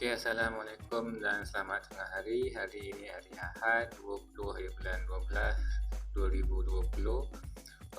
Okey, Assalamualaikum dan selamat tengah hari. Hari ini hari Ahad, 20 hari bulan 12, 2020.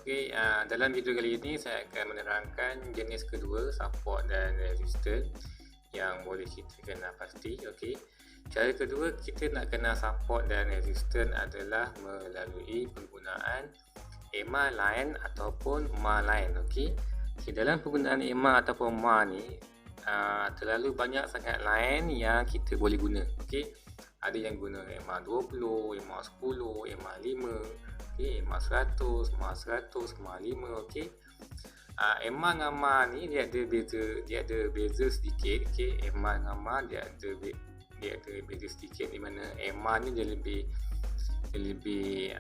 Okey, dalam video kali ini saya akan menerangkan jenis kedua, support dan resistance yang boleh kita kenal pasti. Okey. Cara kedua kita nak kenal support dan resistance adalah melalui penggunaan EMA line ataupun MA line. Okey. Dalam penggunaan EMA ataupun MA ni terlalu banyak sangat line yang kita boleh guna. Okey, ada yang guna EMA 20, EMA 10, EMA 5, okey, EMA 100, MA 100, MA 5. okey. EMA dengan MA ni dia ada beza sedikit. Okey, EMA dengan MA dia ada beza sedikit, di mana EMA ni dia lebih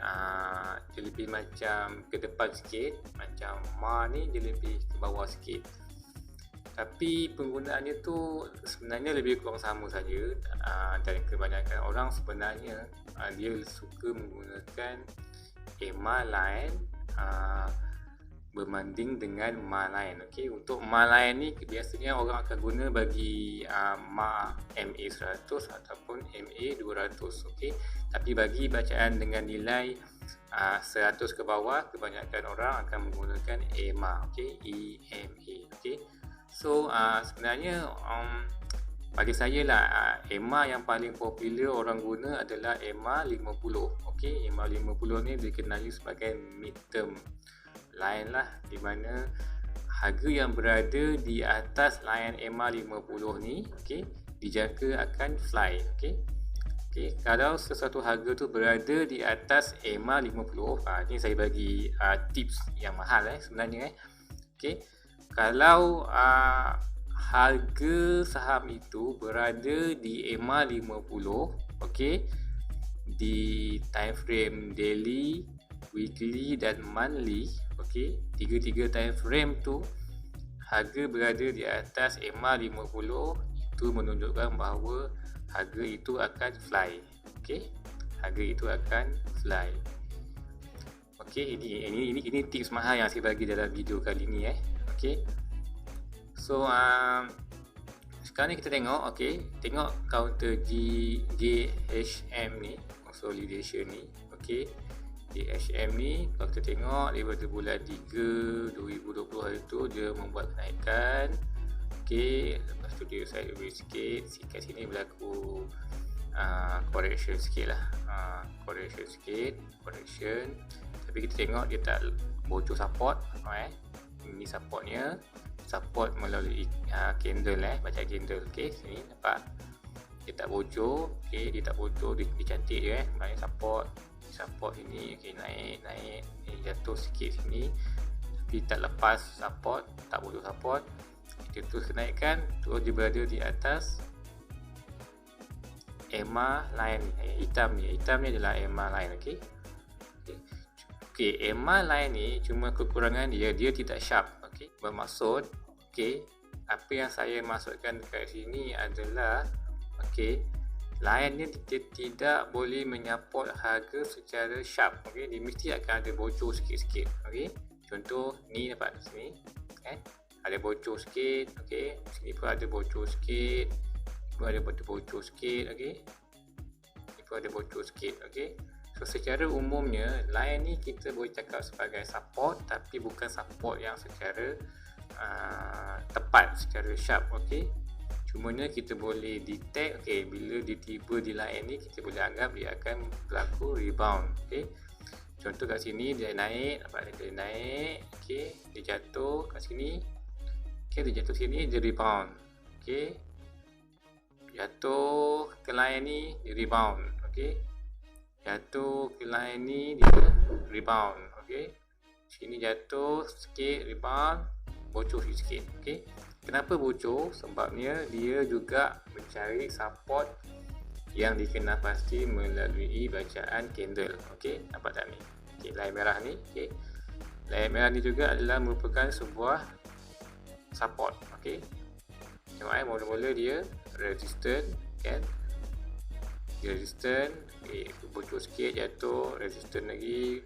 macam ke depan sikit, macam MA ni dia lebih ke bawah sikit. Tapi penggunaannya tu sebenarnya lebih kurang sama saja, dan kebanyakan orang sebenarnya dia suka menggunakan EMA line berbanding dengan MA line. Okey, untuk MA line ni biasanya orang akan guna bagi MA 100 ataupun MA 200. Okey, tapi bagi bacaan dengan nilai 100 ke bawah, kebanyakan orang akan menggunakan EMA. Okey, EMA. Okey. So sebenarnya bagi saya lah, EMA yang paling popular orang guna adalah EMA 50. Okey, EMA 50 ni dikenali sebagai mid-term line lah, di mana harga yang berada di atas line EMA 50 ni, okey, dijaga akan fly. Okey. Okey, kalau sesuatu harga tu berada di atas EMA 50, ni saya bagi tips yang mahal sebenarnya. Okey. Kalau harga saham itu berada di EMA 50, okey, di time frame daily, weekly dan monthly, okey, tiga time frame tu harga berada di atas EMA 50, itu menunjukkan bahawa harga itu akan fly. Okey, harga itu akan fly. Okey, ini tips mahal yang saya bagi dalam video kali ni. Okey. So sekarang ni kita tengok, okey, tengok counter GHM ni, consolidation ni. Okey, GHM ni kalau kita tengok daripada bulan 3 2020 hari tu dia membuat kenaikan. Okey, lepas tu dia sideways sikit, kat sini berlaku correction sikit lah, correction. Tapi kita tengok dia tak bocor support. Ini supportnya, support melalui candle, baca candle. Okey, sini nampak dia tak bocor. Okey, dia tak bocor, dia cantik je. Maknanya support ini, okey, naik ni jatuh sikit sini, tapi tak lepas support, tak bocor support, dia terus kenaikkan, terus dia berada di atas EMA line hitam ni adalah EMA line. Okey, EMA line ni cuma kekurangan dia tidak sharp. Okey, bermaksud, okey, apa yang saya maksudkan dekat sini adalah, okey, line ni dia tidak boleh menyaport harga secara sharp. Okey, dia mesti akan ada bocor sikit-sikit. Okey, contoh ni dapat di sini, ada bocor sikit. Okey, sini pun ada bocor sikit, ni pun ada bocor sikit. Okey, ni pun ada bocor sikit. Okey. So secara umumnya line ni kita boleh cakap sebagai support, tapi bukan support yang secara tepat, secara sharp. Okey, cumanya kita boleh detect, okey, bila dia tiba di line ni kita boleh anggap dia akan berlaku rebound. Okey, contoh kat sini dia naik, nampak dia naik. Okey, dia jatuh kat sini. Okey, dia jatuh sini, dia rebound. Okey, jatuh ke line ni, dia rebound. Okey, jatuh ke line ni, dia rebound. Okey, sini jatuh sikit, rebound, bocor sikit. Okey, kenapa bocor? Sebabnya dia juga mencari support yang dikenal pasti melalui bacaan candle. Okey, nampak tak ni? Okey, line merah ni. Okey, line merah ni juga adalah merupakan sebuah support. Okey, tengok mula-mula dia resistant, kan? Dia resistant, bocor sikit, jatuh, resistant lagi,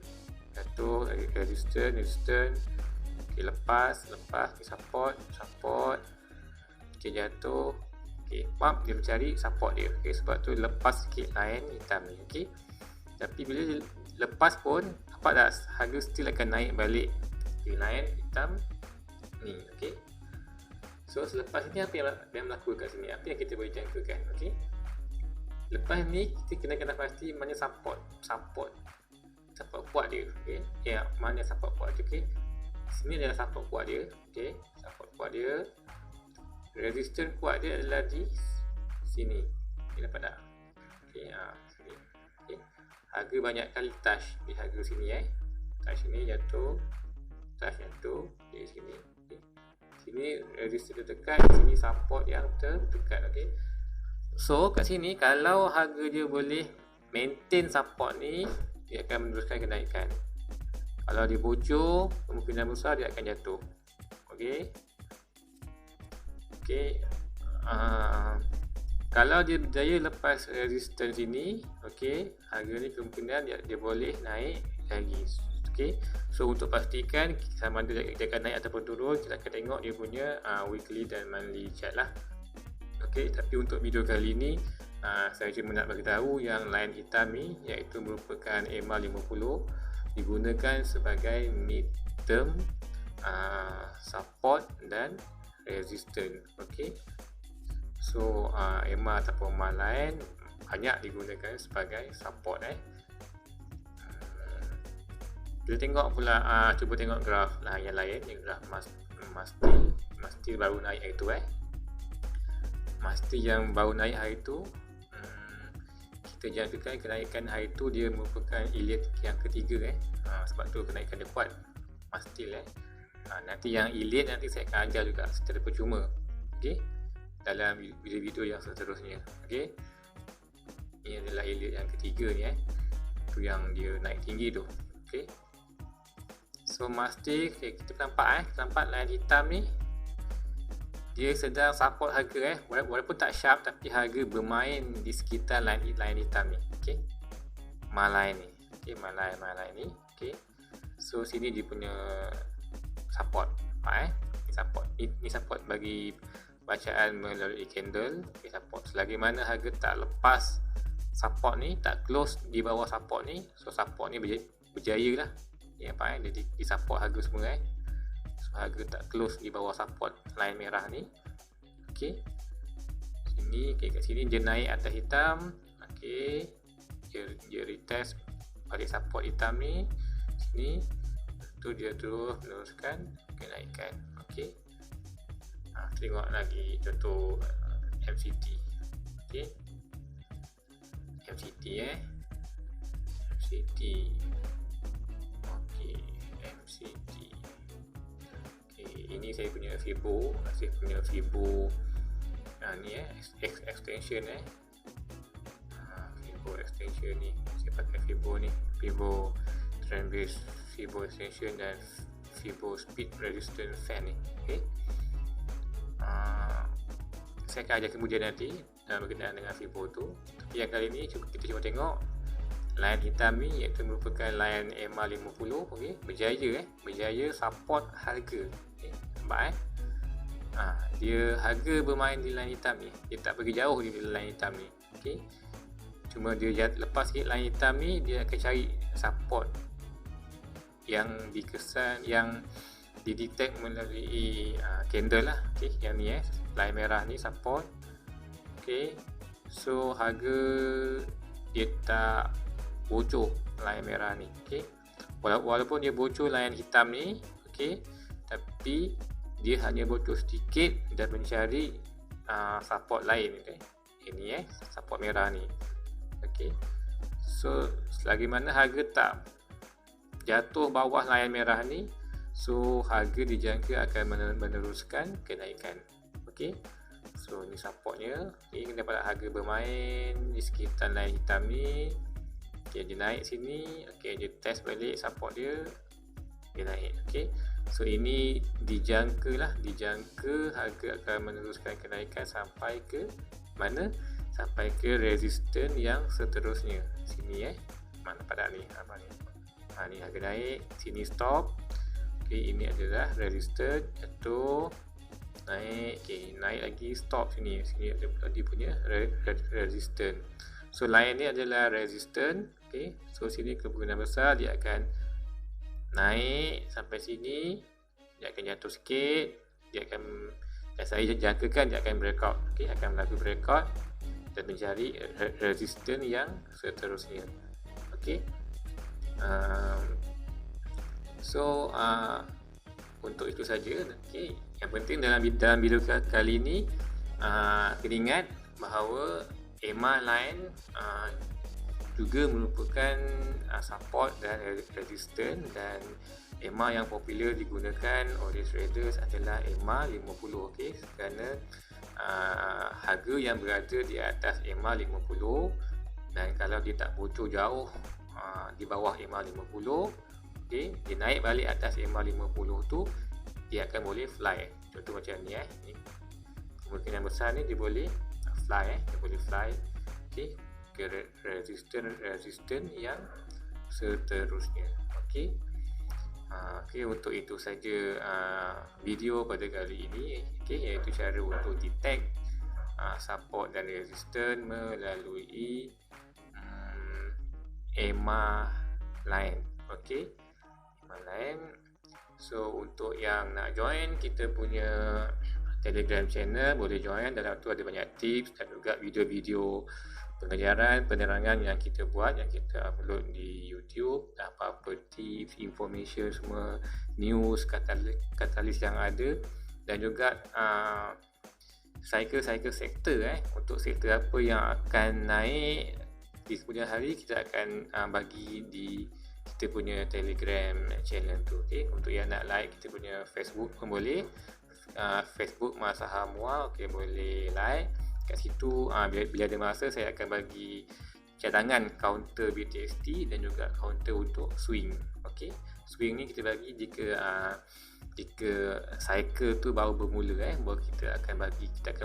jatuh lagi, resistant. Okey, lepas support, okey, jatuh, Okey, pump dia mencari support dia. Okey, sebab tu lepas sikit line hitam ni. Okey. Tapi bila lepas pun nampak tak harga still akan naik balik di line hitam ni. Okey. So selepas ni apa yang berlaku kat sini? Apa yang kita boleh jangkakan? Okey. Lepas ni kita kena pasti mana support kuat dia. Okey. Ya, mana support kuat dia. Okey. Sini adalah support kuat dia. Okey. Support kuat dia. Resistance kuat dia adalah di sini. Okey, dapat tak? Okey, sini. Okey. Harga banyak kali touch di harga sini touch sini jatuh, touch jatuh di sini. Okey. Sini resistance tertekan, sini support yang tertekan. Okey. So kat sini kalau harga dia boleh maintain support ni, dia akan meneruskan kenaikan. Kalau dia bocor, kemungkinan besar dia akan jatuh. Okey. Okey. Kalau dia berjaya lepas resistance ini, okey, harga ni kemungkinan dia boleh naik lagi. Okey. So untuk pastikan sama ada dia akan naik ataupun turun, kita akan tengok dia punya weekly dan monthly chart lah. Okey, tapi untuk video kali ini saya cuma nak beritahu yang line hitam ni iaitu merupakan EMA 50 digunakan sebagai mid-term support dan resistance. Okey. So EMA ataupun MA lain banyak digunakan sebagai support Kita tengok pula cuba tengok graf lah yang lain, yang graf Masti baru naik hari tu Masti yang baru naik hari tu, kita jangkakan kenaikan hari tu dia merupakan elite yang ketiga sebab tu kenaikan dia kuat Masti nanti yang elite nanti saya akan ajar juga secara percuma, okey, dalam video-video yang seterusnya. Okey, ini adalah elite yang ketiga ni tu yang dia naik tinggi tu. Okey, so mesti kita nampak line hitam ni dia sedang support harga walaupun tak sharp, tapi harga bermain di sekitar line hitam ni. Okey, malai ni. Okey, malai ni. Okey, so sini dia punya support. Ini support bagi bacaan melalui candle. Okey, support selagi mana harga tak lepas support ni, tak close di bawah support ni, so support ni berjaya lah. Ya, dia di support harga semua harga tak close di bawah support line merah ni. Okey, sini kat sini dia naik atas hitam. Okey, dia retest balik support hitam ni sini, tu dia terus meneruskan kenaikan. Okey, tengok lagi contoh MCT. Okey, MCT MCT. Okey, MCT. Ini saya punya Fibo, ni extension Fibo extension ni saya pakai Fibo ni, Fibo trend base, Fibo extension dan Fibo speed resistance fan ni. Okey, saya akan ajar kemudian nanti berkenaan dengan Fibo tu, tapi yang kali ni kita cuba tengok line hitam ni iaitu merupakan line EMA 50. Okey, berjaya support harga. Nampak dia harga bermain di line hitam ni, dia tak pergi jauh di line hitam ni. Okey, cuma dia lepas sikit line hitam ni, dia akan cari support yang yang didetect melalui candle lah. Okey, yang ni line merah ni support. Okey, so harga dia tak bocor line merah ni. Okey, walaupun dia bocor line hitam ni, okey, tapi dia hanya bocor sedikit dan mencari support lain. Ini support merah ni. Okey, so selagi mana harga tak jatuh bawah line merah ni, so harga dijangka akan meneruskan kenaikan. Okey, so ni supportnya. Okey, kita dapat harga bermain di sekitar line hitam ni. Okey, dia naik sini. Okey, dia test balik support dia naik. Okey, so ini dijangka harga akan meneruskan kenaikan sampai ke mana? Sampai ke resistance yang seterusnya. Sini mana pada ni? Apa ni? Ni harga naik, sini stop. Okey, ini adalah resistance, jatuh. naik, okey, naik lagi, stop sini ada tadi punya resistance. So line ni adalah resistance, okey. So sini kemungkinan besar dia akan naik sampai sini, dia akan jatuh sikit, dia akan saya jangkakan dia akan breakout, okey, akan berlaku breakout dan mencari resistance yang seterusnya. Okey. So untuk itu saja. Okey, yang penting dalam video kali ini kena ingat bahawa EMA line juga merupakan support dan resistance, dan EMA yang popular digunakan oleh traders adalah EMA 50, okey, kerana harga yang berada di atas EMA 50, dan kalau dia tak bocor jauh di bawah EMA 50, okey, dia naik balik atas EMA 50 tu, dia akan boleh fly. Contoh macam ni ni. Kemungkinan besar ni dia boleh fly dia boleh fly, okey, ke resistance yang seterusnya. Okey. Okey, untuk itu saja video pada kali ini, okey, iaitu cara untuk detect support dan resistance melalui EMA line. Okey, EMA line. So untuk yang nak join kita punya Telegram channel, boleh join. Dalam tu ada banyak tips dan juga video-video pengajaran, penerangan yang kita buat, yang kita upload di YouTube. Apa-apa tips, information semua, news, katalis yang ada, dan juga cycle sektor untuk sektor apa yang akan naik di kemudian hari, kita akan bagi di kita punya Telegram channel tu. Okay, untuk yang nak like kita punya Facebook pun boleh, Facebook Mas Saham Muar, okay, boleh like kat situ. Bila ada masa saya akan bagi cadangan counter BTST dan juga counter untuk swing. Okay, swing ni kita bagi jika cycle tu baru bermula, baru kita akan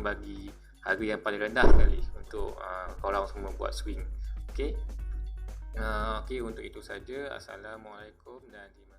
bagi harga yang paling rendah sekali untuk korang semua buat swing. Okay. Okey, untuk itu saja. Assalamualaikum dan terima kasih.